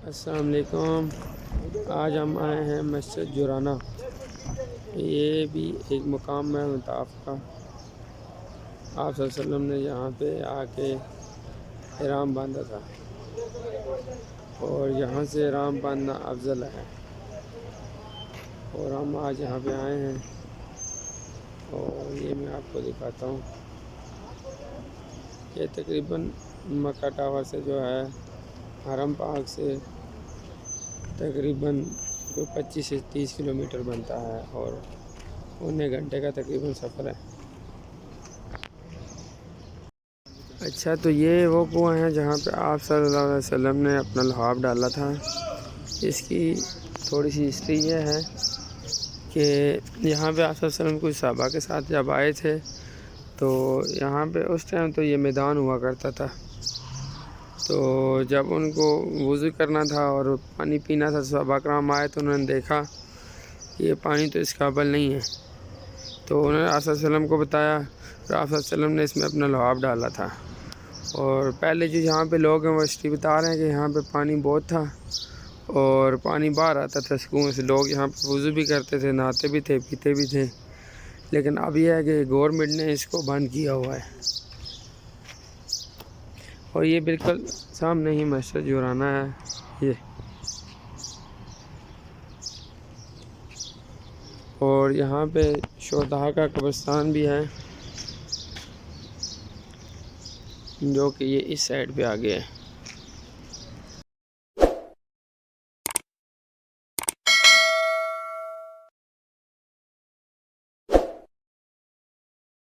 السلام علیکم۔ آج ہم آئے ہیں مسجد جرانہ۔ یہ بھی ایک مقام ہے مطاف کا۔ آپ صلی اللہ علیہ وسلم نے یہاں پہ آ کے احرام باندھا تھا، اور یہاں سے احرام باندھنا افضل ہے، اور ہم آج یہاں پہ آئے ہیں، اور یہ میں آپ کو دکھاتا ہوں۔ یہ تقریباً مکہ ٹاور سے جو ہے حرم پاک سے تقریباً کوئی 25 سے 30 کلومیٹر بنتا ہے، اور 1 گھنٹے کا تقریباً سفر ہے۔ اچھا، تو یہ وہ کنواں ہے جہاں پہ آپ صلی اللہ علیہ وسلم نے اپنا لحاف ڈالا تھا۔ اس کی تھوڑی سی ہسٹری یہ ہے کہ یہاں پہ آپ صلی اللہ علیہ وسلم کچھ صحابہ کے ساتھ جب آئے تھے، تو یہاں پہ اس ٹائم تو یہ میدان ہوا کرتا تھا، تو جب ان کو وضو کرنا تھا اور پانی پینا تھا، صحابہ کرام آئے تو انہوں نے دیکھا کہ یہ پانی تو اس قابل نہیں ہے، تو انہوں نے آپ صلی اللہ علیہ وسلم کو بتایا، اور آپ صلی اللہ علیہ وسلم نے اس میں اپنا لحاف ڈالا تھا۔ اور پہلے جو یہاں پہ لوگ ہیں وہ ہسٹری بتا رہے ہیں کہ یہاں پہ پانی بہت تھا، اور پانی باہر آتا تھا سکون سے، لوگ یہاں پہ وضو بھی کرتے تھے، نہاتے بھی تھے، پیتے بھی تھے۔ لیکن اب یہ ہے کہ گورنمنٹ نے اس کو بند کیا ہوا ہے، اور یہ بالکل سامنے ہی مسجد جرانہ ہے۔ یہ اور یہاں پہ شہداء کا قبرستان بھی ہے، جو کہ یہ اس سائڈ پہ آگے ہے۔